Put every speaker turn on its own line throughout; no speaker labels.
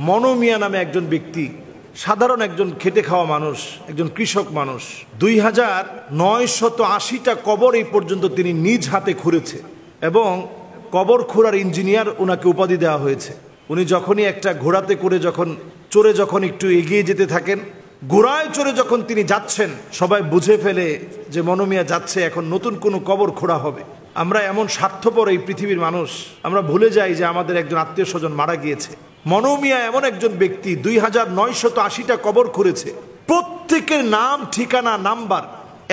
মনো মিয়া নামে একজন ব্যক্তি, সাধারণ একজন খেটে খাওয়া মানুষ, একজন কৃষক মানুষ, 2980টা কবর এই পর্যন্ত তিনি নিজ হাতে খুঁড়েছে এবং কবর খোঁড়ার ইঞ্জিনিয়ার ওনাকে উপাধি দেওয়া হয়েছে। উনি যখনই একটা ঘোড়াতে করে চড়ে যখন একটু এগিয়ে যেতে থাকেন, ঘোড়ায় চড়ে যখন তিনি যাচ্ছেন, সবাই বুঝে ফেলে যে মনো মিয়া যাচ্ছে এখন নতুন কোনো কবর খোঁড়া হবে। আমরা এমন স্বার্থপর এই পৃথিবীর মানুষ, আমরা ভুলে যাই যে আমাদের একজন আত্মীয় স্বজন মারা গিয়েছে। মনো মিয়া এমন একজন ব্যক্তি 2980টা কবর খুঁড়েছে, প্রত্যেকের নাম, ঠিকানা, নাম্বার,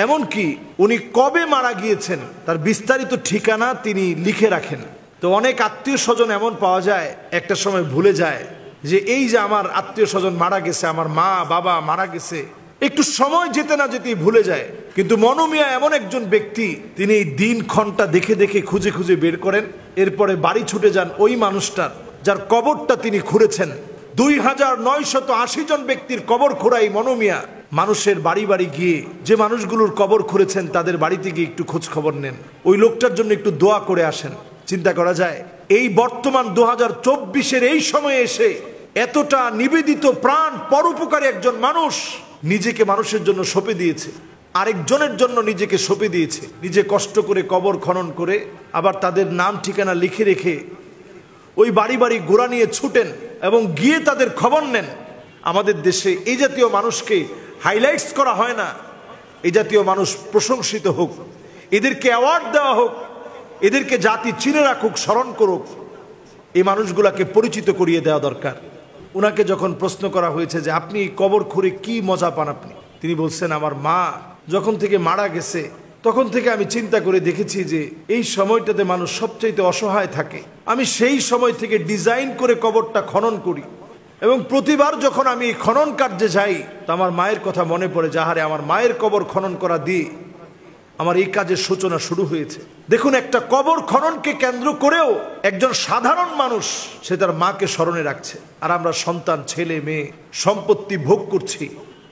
এমনকি উনি কবে মারা গিয়েছেন তার বিস্তারিত ঠিকানা তিনি লিখে রাখেন। তো অনেক আত্মীয় স্বজন এমন পাওয়া যায় একটা সময় ভুলে যায় যে এই যে আমার আত্মীয় স্বজন মারা গেছে, আমার মা বাবা মারা গেছে, একটু সময় যেতে না যেতেই ভুলে যায়। কিন্তু মনো মিয়া এমন একজন ব্যক্তি, তিনি দিন ঘন্টা দেখে দেখে খুঁজে খুঁজে বের করেন, এরপরে বাড়ি ছুটে যান ওই মানুষটার যার কবরটা তিনি খুঁড়েছেন। 2980 জন ব্যক্তির কবর খোঁড়াই মনো মিয়া। মানুষের বাড়ি বাড়ি গিয়ে যে মানুষগুলোর কবর খুঁড়েছেন তাদের বাড়িতে গিয়ে একটু খোঁজ খবর নেন, ওই লোকটার জন্য একটু দোয়া করে আসেন। চিন্তা করা যায় এই বর্তমান 2024-এর এই সময়ে এসে এতটা নিবেদিত প্রাণ পরোপকারী একজন মানুষ নিজেকে মানুষের জন্য সঁপে দিয়েছে, আরেকজনের জন্য নিজেকে সঁপে দিয়েছে, নিজে কষ্ট করে কবর খনন করে আবার তাদের নাম ঠিকানা লিখে রেখে ওই বাড়ি বাড়ি ঘোড়া নিয়ে ছুটেন এবং গিয়ে তাদের খবর নেন। আমাদের দেশে এই জাতীয় মানুষকে হাইলাইটস করা হয় না। এই জাতীয় মানুষ প্রশংসিত হোক, এদেরকে অ্যাওয়ার্ড দেওয়া হোক, এদেরকে জাতি চিনে রাখুক, স্মরণ করুক, এই মানুষগুলাকে পরিচিত করিয়ে দেওয়া দরকার। ওনাকে যখন প্রশ্ন করা হয়েছে যে আপনি কবর খুঁড়ে কি মজা পান আপনি, তিনি বলছেন আমার মা যখন থেকে মারা গেছে তখন থেকে আমি চিন্তা করে দেখেছি যে এই সময়টাতে মানুষ সবচাইতে অসহায় থাকে। আমি সেই সময় থেকে ডিজাইন করে কবরটা খনন করি এবং প্রতিবার যখন আমি এই খনন কার্যে যাই তা আমার মায়ের কথা মনে পড়ে, যাহারে আমার মায়ের কবর খনন করা দিয়ে আমার এই কাজের সূচনা শুরু হয়েছে। দেখুন, একটা কবর খননকে কেন্দ্র করেও একজন সাধারণ মানুষ সে তার মাকে স্মরণে রাখছে, আর আমরা সন্তান, ছেলে মেয়ে, সম্পত্তি ভোগ করছি।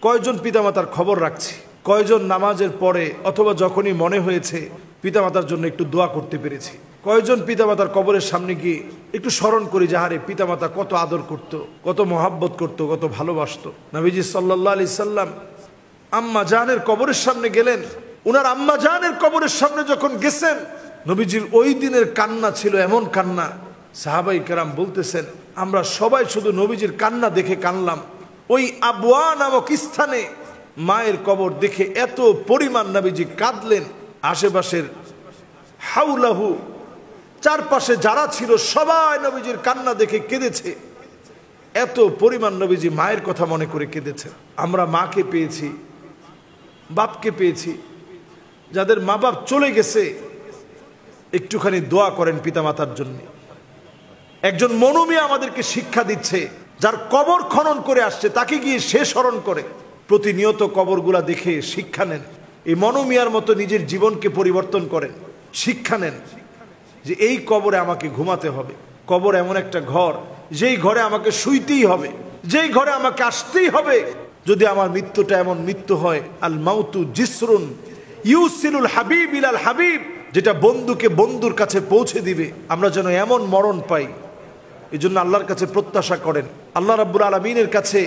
কয়জন পিতামাতার খবর রাখছি, কয়জন নামাজের পরে অথবা যখনই মনে হয়েছে পিতামাতার জন্য একটু দোয়া করতে পেরেছি, কয়জন পিতামাতার কবরের সামনে গিয়ে একটু স্মরণ করি যাহারে পিতামাতা কত আদর করত, কত মহাব্বত করত, কত ভালোবাসত। নবীজি সাল্লাল্লাহু আলাইহি সাল্লাম আম্মা জানের কবরের সামনে গেলেন, উনার আম্মা জানের কবরের সামনে যখন গেছেন নবীজির ওই দিনের কান্না ছিল এমন কান্না, সাহাবাই কেরাম বলতেছেন আমরা সবাই শুধু নবীজির কান্না দেখে কানলাম। ওই আবওয়া নামক স্থানে মায়ের কবর দেখে এত পরিমাণ নবীজি কাঁদলেন, আশেপাশের হাউলাহু চারপাশে যারা ছিল সবাই নবীজির কান্না দেখে কেঁদেছে, এত পরিমাণ নবীজি মায়ের কথা মনে করে কেঁদেছে। আমরা মাকে পেয়েছি, বাপকে পেয়েছি, যাদের মা বাপ চলে গেছে একটুখানি দোয়া করেন পিতামাতার জন্য। একজন মনো মিয়া আমাদেরকে শিক্ষা দিচ্ছে, যার কবর খনন করে আসছে তাকে গিয়ে সে স্মরণ করে, প্রতিনিয়ত কবরগুলা দেখে শিক্ষা নেন। এই মনো মিয়ার মতো নিজের জীবনকে পরিবর্তন করেন, শিক্ষা নেন যে এই কবরে আমাকে ঘুমাতে হবে। কবর এমন একটা ঘর, যেই ঘরে আমাকে শুইতেই হবে, যেই ঘরে আমাকে আসতেই হবে। যদি আমার মৃত্যুটা এমন মৃত্যু হয়, আল মাউতু জিসরুন ইউসিলুল হাবিব ইলাল হাবিব, যেটা বন্ধুকে বন্ধুর কাছে পৌঁছে দিবে, আমরা যেন এমন মরণ পাই। এই জন্য আল্লাহর কাছে প্রত্যাশা করেন, আল্লাহ রাব্বুল আলামিনের কাছে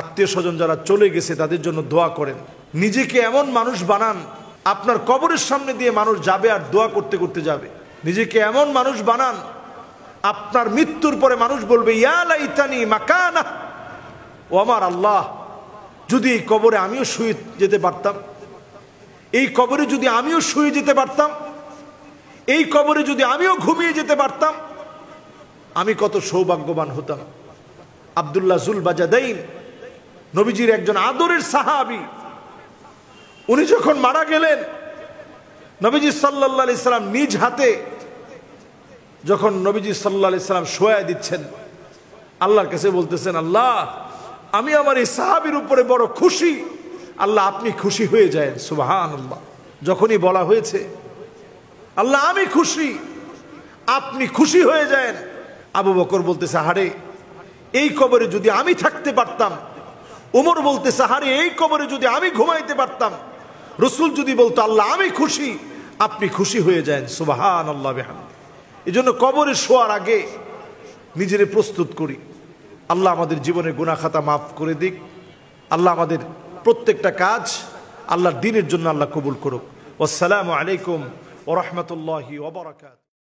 আত্মীয় স্বজন যারা চলে গেছে তাদের জন্য দোয়া করেন। নিজেকে এমন মানুষ বানান, আপনার কবরের সামনে দিয়ে মানুষ যাবে আর দোয়া করতে করতে যাবে। নিজেকে এমন মানুষ বানান, আপনার মৃত্যুর পরে মানুষ বলবে ইয়া লাইতানি মাকানা, ও আমার আল্লাহ, যদি এই কবরে আমিও শুয়ে যেতে পারতাম, এই কবরে যদি আমিও শুয়ে যেতে পারতাম, এই কবরে যদি আমিও ঘুমিয়ে যেতে পারতাম, আমি কত সৌভাগ্যবান হতাম। আব্দুল্লাহ জুল বাজাদাইন নবীজির একজন আদরের সাহাবী, উনি যখন মারা গেলেন নবীজি সাল্লাল্লাহু আলাইহি সাল্লাম নিজ হাতে যখন নবীজি সাল্লাল্লাহু আলাইহি সাল্লাম শোয়া দিচ্ছেন, আল্লাহর কাছে বলতেছেন আল্লাহ আমি আমার এই সাহাবীর উপরে বড় খুশি, আল্লাহ আপনি খুশি হয়ে যায়। সুবহানাল্লাহ। যখনই বলা হয়েছে আল্লাহ আমি খুশি, আপনি খুশি হয়ে যান, আবু বকর বলতেছে হারে এই কবরে যদি আমি থাকতে পারতাম, ওমর বলতেছে হারে এই কবরে যদি আমি ঘুমাইতে পারতাম, রাসূল যদি বলতো আল্লাহ আমি খুশি, আপনি খুশি হয়ে যান। সুবহানাল্লাহ বিহামদিহি। এই জন্য কবরে শোয়ার আগে নিজেরে প্রস্তুত করি, আল্লাহ আমাদের জীবনের গুনাহ খাতা মাফ করে দিক। আল্লাহ আমাদের প্রত্যেকটা কাজ আল্লাহর দ্বীনের জন্য আল্লাহ কবুল করুক। আসসালামু আলাইকুম ওয়া রাহমাতুল্লাহি ওয়া বারাকাতুহু।